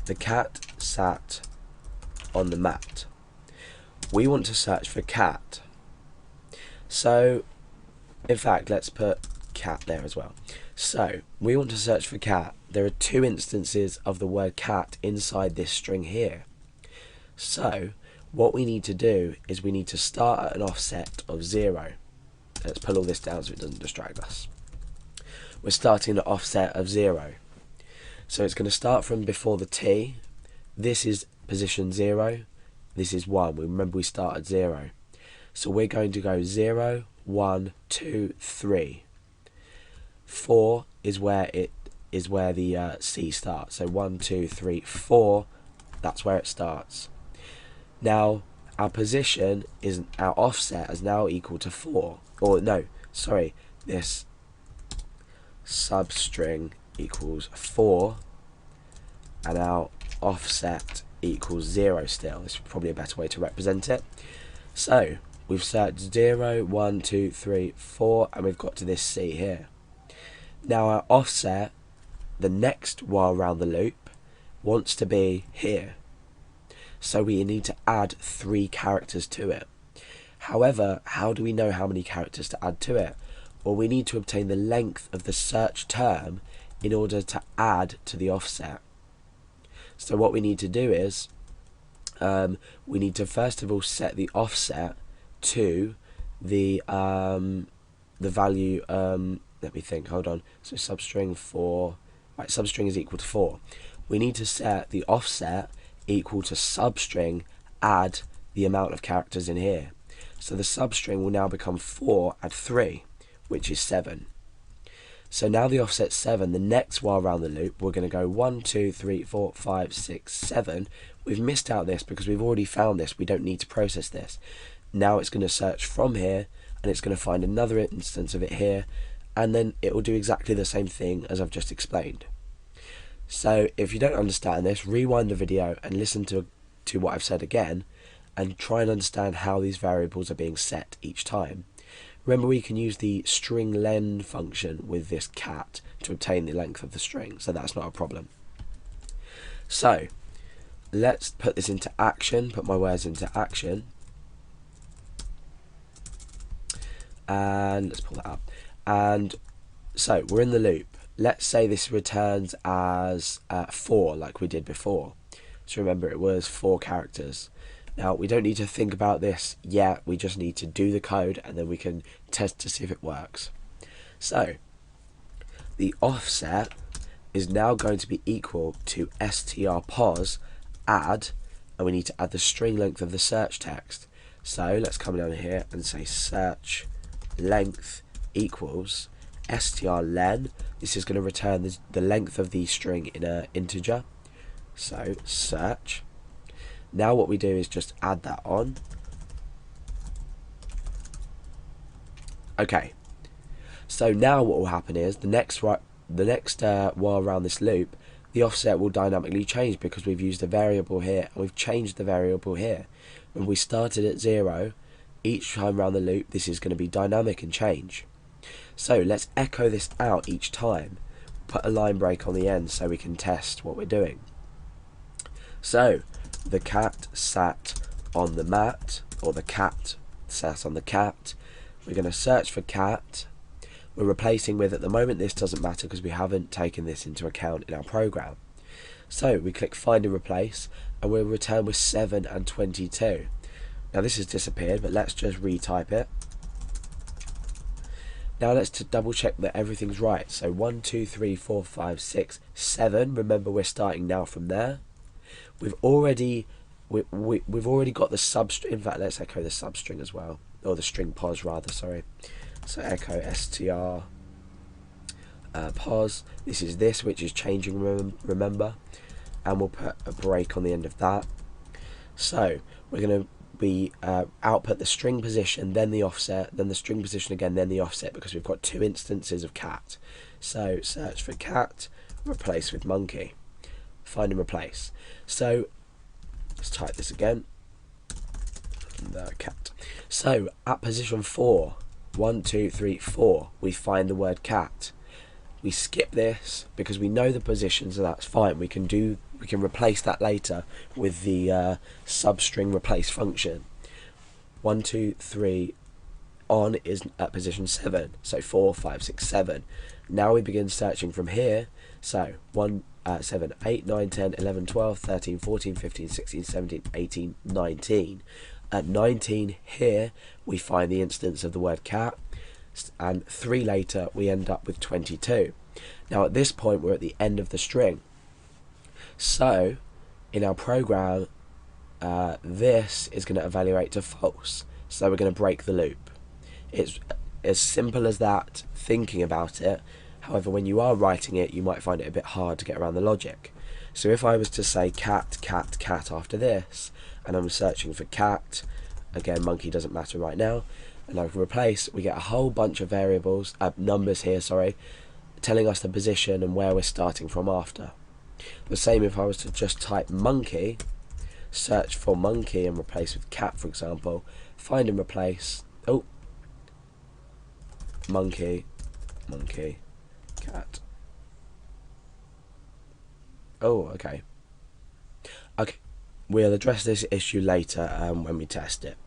the cat sat on the mat. We want to search for cat. So, in fact, let's put cat there as well. So, we want to search for cat. There are two instances of the word cat inside this string here. So, what we need to do is we need to start at an offset of 0. Let's pull all this down so it doesn't distract us. We're starting at an offset of 0. So it's going to start from before the T. This is position 0. This is 1. Remember we start at 0. So we're going to go 0, 1, 2, 3. 4 is where the C starts. So 1, 2, 3, 4. That's where it starts. Now our position is our offset is now equal to 4. Or no, sorry, this substring equals 4, and our offset equals 0 still. This is probably a better way to represent it. So we've searched 0, 1, 2, 3, 4, and we've got to this C here. Now our offset, the next while round the loop, wants to be here. So we need to add 3 characters to it. However, how do we know how many characters to add to it? Well, we need to obtain the length of the search term in order to add to the offset. So what we need to do is we need to first of all set the offset to the value. Let me think. Hold on. So substring 4. Right, substring is equal to 4. We need to set the offset equal to substring add the amount of characters in here. So the substring will now become 4 add 3, which is 7. So now the offset's 7. The next while around the loop, we're going to go 1, 2, 3, 4, 5, 6, 7. We've missed out this because we've already found this. We don't need to process this. Now it's going to search from here, and it's going to find another instance of it here, and then it will do exactly the same thing as I've just explained. So if you don't understand this, rewind the video and listen to what I've said again, and try and understand how these variables are being set each time. Remember, we can use the string len function with this cat to obtain the length of the string, so that's not a problem. So let's put this into action, put my words into action, and let's pull that up. And so we're in the loop. Let's say this returns as 4 like we did before. So remember, it was 4 characters. Now we don't need to think about this yet, we just need to do the code and then we can test to see if it works. So the offset is now going to be equal to strpos add, and we need to add the string length of the search text. So let's come down here and say search length equals strlen. This is going to return the length of the string in an integer. So search. Now what we do is just add that on. Okay. So now what will happen is the next while around this loop, the offset will dynamically change because we've used a variable here and we've changed the variable here. When we started at 0, each time around the loop, this is going to be dynamic and change. So let's echo this out each time. Put a line break on the end so we can test what we're doing. So the cat sat on the mat, or the cat sat on the cat. We're going to search for cat. We're replacing with, at the moment this doesn't matter because we haven't taken this into account in our program. So we click find and replace, and we'll return with 7 and 22. Now this has disappeared, but let's just retype it. Now let's double check that everything's right. So 1, 2, 3, 4, 5, 6, 7. Remember, we're starting now from there. We've already got the substring. In fact, let's echo the substring as well, or the string pos rather. Sorry. So echo str pos. This is this, which is changing. Remember, and we'll put a break on the end of that. So we're going to output the string position, then the offset, then the string position again, then the offset, because we've got 2 instances of cat. So search for cat, replace with monkey, find and replace. So let's type this again, the cat. So at position 4, 1, 2, 3, 4, we find the word cat. we skip this because we know the position, so that's fine. We can replace that later with the substring replace function. 1, 2, 3 on is at position 7, so 4, 5, 6, 7. Now we begin searching from here, so 1, 7, 8, 9, 10, 11, 12, 13, 14, 15, 16, 17, 18, 19. At 19 here we find the instance of the word cat, and 3 later we end up with 22. Now at this point we're at the end of the string, so in our program this is going to evaluate to false, so we're going to break the loop. It's as simple as that, thinking about it. However, when you are writing it, you might find it a bit hard to get around the logic. So if I was to say cat, cat, cat after this, and I'm searching for cat, again monkey doesn't matter right now, and I can replace, we get a whole bunch of variables, numbers here, sorry, telling us the position and where we're starting from after. The same if I was to just type monkey, search for monkey and replace with cat, for example, find and replace, oh, monkey, monkey, cat. Oh, okay. Okay, we'll address this issue later when we test it.